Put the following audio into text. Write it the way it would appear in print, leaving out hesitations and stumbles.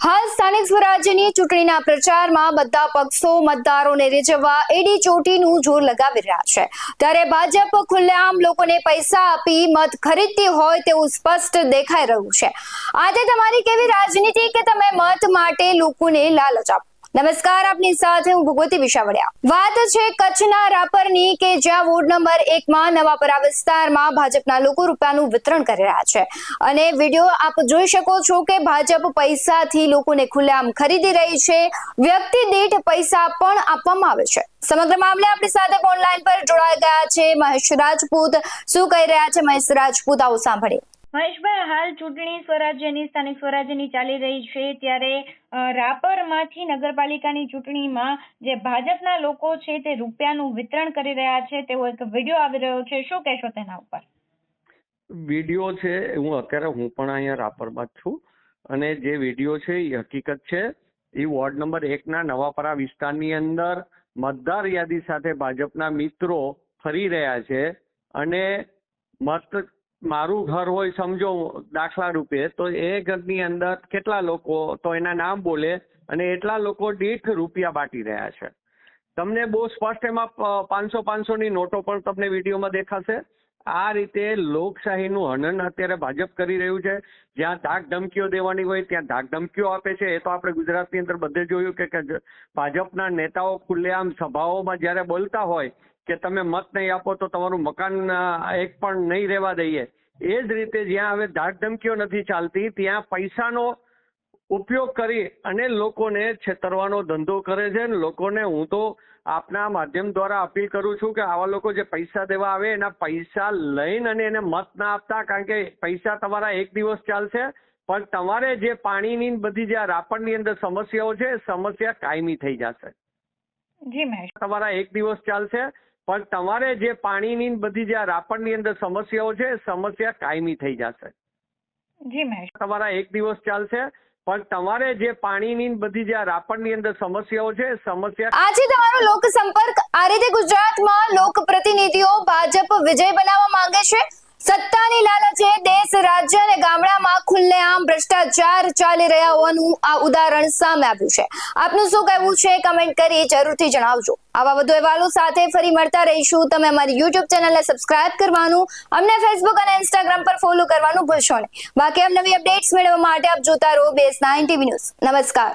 હાલ સ્થાનિક સ્વરાજ્યની ચૂંટણીના પ્રચારમાં બધા પક્ષો મતદારોને રીઝવવા એડી ચોટીનું જોર લગાવી રહ્યા છે, ત્યારે ભાજપ ખુલ્લેઆમ લોકોને પૈસા આપી મત ખરીદતી હોય તેવું સ્પષ્ટ દેખાઈ રહ્યું છે। આજે તમારી કેવી રાજનીતિ કે તમે મત માટે લોકોને લાલચ આપો। નમસ્કાર, આપની સાથે હું ભગવતી વિશાવડિયા। વાત છે કચ્છના રાપરની કે જ્યાં વોર્ડ નંબર 1 માં નવાપરા વિસ્તારમાં ભાજપના લોકો રૂપિયાનું વિતરણ કરી રહ્યા છે અને વિડીયો આપ જોઈ શકો છો કે ભાજપ પૈસાથી લોકોને ખુલ્લેઆમ ખરીદી રહી છે। વ્યક્તિ દીઠ પૈસા પણ આપવામાં આવે છે। સમગ્ર મામલે આપણી સાથે ઓનલાઈન પર જોડાઈ ગયા છે મહેશ રાજપૂત। શું કહી રહ્યા છે મહેશ રાજપૂત, આવો સાંભળીએ। મહેશભાઈ, હાલ ચૂંટણી સ્થાનિક સ્વરાજ્યની ચાલી રહી છે, ત્યારે રાપરમાંથી નગરપાલિકાની ચૂંટણીમાં જે ભાજપના લોકો છે તે રૂપિયાનું વિતરણ કરી રહ્યા છે તેવો એક વિડીયો આવી રહ્યો છે, શું કહેશો તેના ઉપર? વિડીયો છે, હું પણ અહીંયા રાપરમાં જ છું અને જે વિડીયો છે એ હકીકત છે। એ વોર્ડ નંબર 1 ના નવાપરા વિસ્તારની અંદર મતદાર યાદી સાથે ભાજપના મિત્રો ફરી રહ્યા છે અને મારું ઘર હોય સમજો દાખલા રૂપે, તો એ ઘરની અંદર કેટલા લોકો, તો એના નામ બોલે અને એટલા લોકો દીઠ રૂપિયા બાટી રહ્યા છે। તમને બહુ સ્પષ્ટ એમાં 500-500ની નોટો પણ તમને વિડીયોમાં દેખાશે। આ રીતે લોકશાહીનું હનન અત્યારે ભાજપ કરી રહ્યું છે। જ્યાં ધાક ધમકીઓ દેવાની હોય ત્યાં ધાક ધમકીઓ આપે છે। એ તો આપણે ગુજરાતની અંદર બધે જોયું કે ભાજપના નેતાઓ ખુલ્લેઆમ સભાઓમાં જ્યારે બોલતા હોય કે તમે મત નહીં આપો તો તમારું મકાન એક પણ નહીં રહેવા દઈએ, એ જ રીતે જ્યાં હવે ધાક ધમકીઓ નથી ચાલતી ત્યાં પૈસાનો ઉપયોગ કરી અને લોકોને છેતરવાનો ધંધો કરે છે। લોકોને હું તો આપના માધ્યમ દ્વારા અપીલ કરું છું કે આવા લોકો જે પૈસા દેવા આવે એના પૈસા લઈને અને એને મત ના આપતા, કારણ કે પૈસા તમારા એક દિવસ ચાલશે પણ તમારે જે પાણીની બધી જે રાપરની અંદર સમસ્યાઓ છે એ સમસ્યા કાયમી થઈ જશે। જી મહેશ, તમારા એક દિવસ ચાલશે પણ તમારે જે પાણીની બધી જે રાપરની અંદર સમસ્યાઓ છે એ સમસ્યા કાયમી થઈ જશે। જી મહેશ, તમારા એક દિવસ ચાલશે પણ તમારે જે પાણીની બધી જે રાપરની અંદર સમસ્યાઓ છે એ સમસ્યા। આજે તમારો લોક સંપર્ક આ રીતે ગુજરાતમાં લોક પ્રતિનિધિઓ ભાજપ વિજય બનાવવા માંગે છે। સત્તાની લાલચે દેશ, રાજ્ય અને ગામડામાં ખુલ્લેઆમ ભ્રષ્ટાચાર ચાલી રહ્યા હોવાનું આ ઉદાહરણ સામે આવ્યું છે। આપનું શું કહેવું છે કમેન્ટ કરી જરૂરથી જણાવજો। આવા વધુ અહેવાલો સાથે ફરી મળતા રહીશું। તમે અમારી YouTube ચેનલને સબસ્ક્રાઇબ કરવાનું, અમને Facebook અને Instagram પર ફોલો કરવાનું ભૂલશો નહીં। બાકી નવી અપડેટ્સ મેળવવા માટે આપ જોતા રહો BS9 TV ન્યૂઝ। નમસ્કાર।